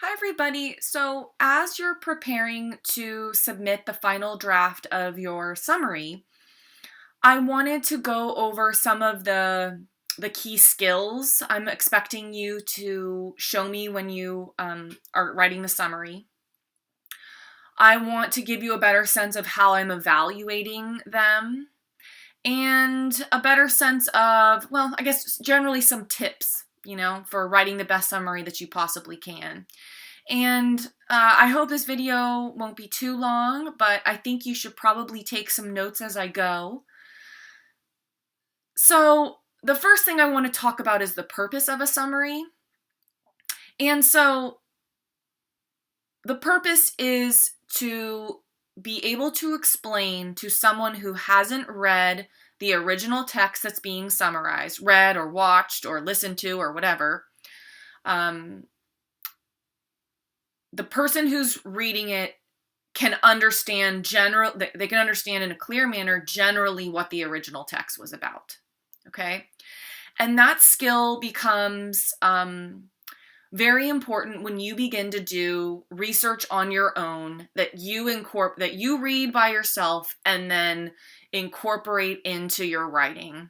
Hi, everybody. So, as you're preparing to submit the final draft of your summary, I wanted to go over some of the key skills I'm expecting you to show me when you are writing the summary. I want to give you a better sense of how I'm evaluating them and a better sense of, well, I guess generally some tips, for writing the best summary that you possibly can. And I hope this video won't be too long, but I think you should probably take some notes as I go. So the first thing I want to talk about is the purpose of a summary. And so the purpose is to be able to explain to someone who hasn't read the original text that's being summarized, read or watched or listened to or whatever, the person who's reading it can understand they can understand in a clear manner generally what the original text was about. Okay? And that skill becomes very important when you begin to do research on your own that you read by yourself and then incorporate into your writing.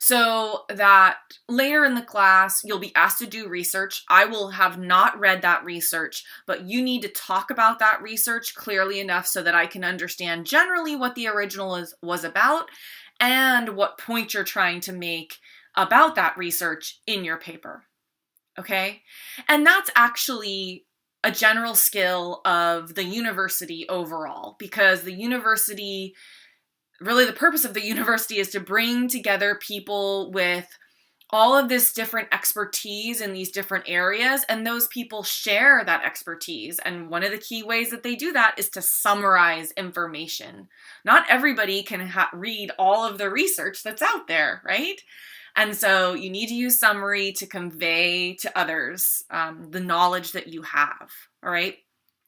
So that later in the class, you'll be asked to do research. I will have not read that research, but you need to talk about that research clearly enough so that I can understand generally what the original was about and what point you're trying to make about that research in your paper. Okay? And that's actually a general skill of the university overall, because the university, really the purpose of the university is to bring together people with all of this different expertise in these different areas, and those people share that expertise. And one of the key ways that they do that is to summarize information. Not everybody can read all of the research that's out there, right? And so you need to use summary to convey to others the knowledge that you have, all right?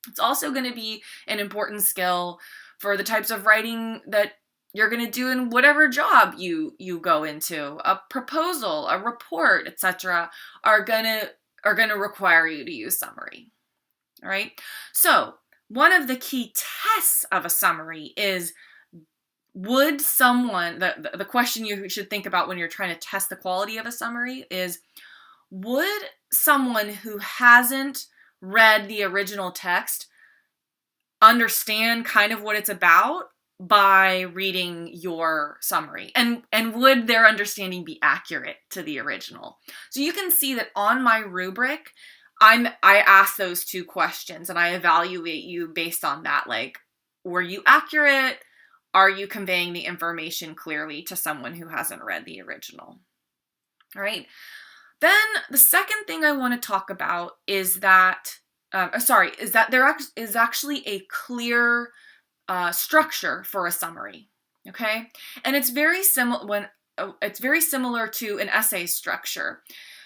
It's also going to be an important skill for the types of writing that you're going to do in whatever job you go into. A proposal, a report, etc. are going to require you to use summary. All right? So, one of the key tests of a summary is, would someone, the question you should think about when you're trying to test the quality of a summary is, would someone who hasn't read the original text understand kind of what it's about by reading your summary? And would their understanding be accurate to the original? So you can see that on my rubric, I ask those two questions and I evaluate you based on that. Like, were you accurate? Are you conveying the information clearly to someone who hasn't read the original? All right. Then the second thing I want to talk about is that there is actually a clear structure for a summary. Okay, and it's very similar to an essay structure,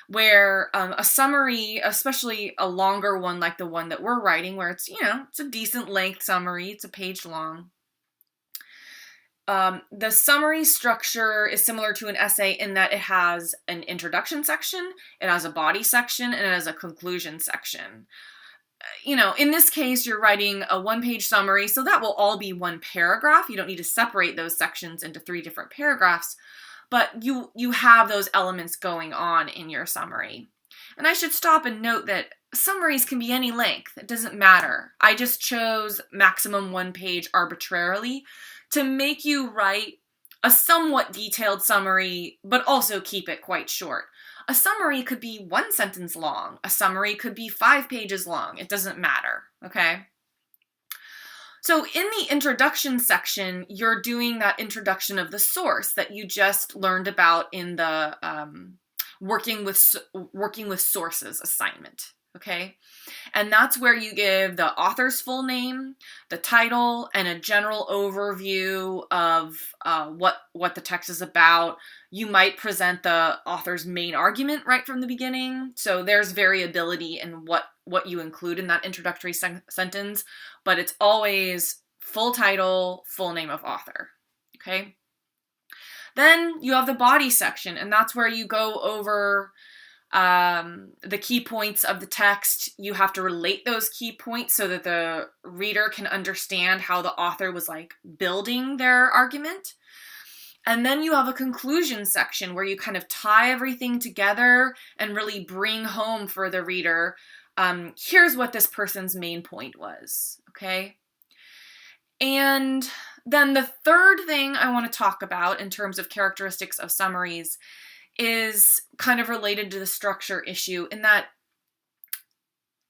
where a summary, especially a longer one like the one that we're writing, where it's it's a decent length summary, it's a page long. The summary structure is similar to an essay in that it has an introduction section, it has a body section, and it has a conclusion section. In this case, you're writing a one-page summary, so that will all be one paragraph. You don't need to separate those sections into 3 different paragraphs, but you have those elements going on in your summary. And I should stop and note that summaries can be any length. It doesn't matter. I just chose maximum 1 page arbitrarily to make you write a somewhat detailed summary, but also keep it quite short. A summary could be 1 sentence long. A summary could be 5 pages long. It doesn't matter, okay? So in the introduction section, you're doing that introduction of the source that you just learned about in the working with sources assignment, okay? And that's where you give the author's full name, the title, and a general overview of what the text is about. You might present the author's main argument right from the beginning. So there's variability in what you include in that introductory sentence, but it's always full title, full name of author, okay? Then you have the body section, and that's where you go over The key points of the text, you have to relate those key points so that the reader can understand how the author was like building their argument. And then you have a conclusion section where you kind of tie everything together and really bring home for the reader, here's what this person's main point was, okay? And then the third thing I want to talk about in terms of characteristics of summaries is kind of related to the structure issue, in that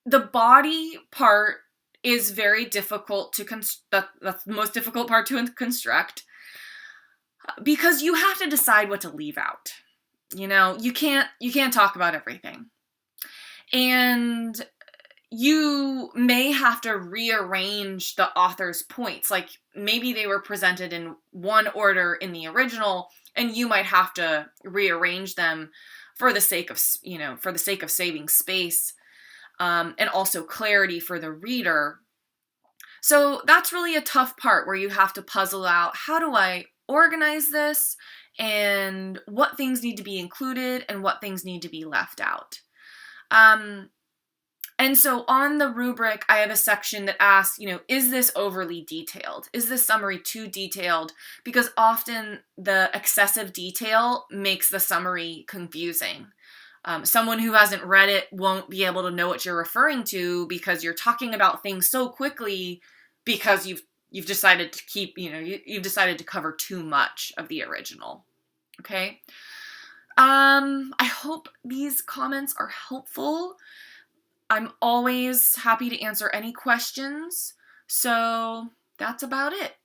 the body part is very difficult to that's the most difficult part to construct, because you have to decide what to leave out. You know, you can't talk about everything. And you may have to rearrange the author's points. Like maybe they were presented in one order in the original, and you might have to rearrange them for the sake of, saving space, and also clarity for the reader. So that's really a tough part where you have to puzzle out, how do I organize this, and what things need to be included and what things need to be left out. And so on the rubric, I have a section that asks, is this overly detailed? Is this summary too detailed? Because often the excessive detail makes the summary confusing. Someone who hasn't read it won't be able to know what you're referring to because you're talking about things so quickly because you've decided to you've decided to cover too much of the original. Okay. I hope these comments are helpful. I'm always happy to answer any questions. So that's about it.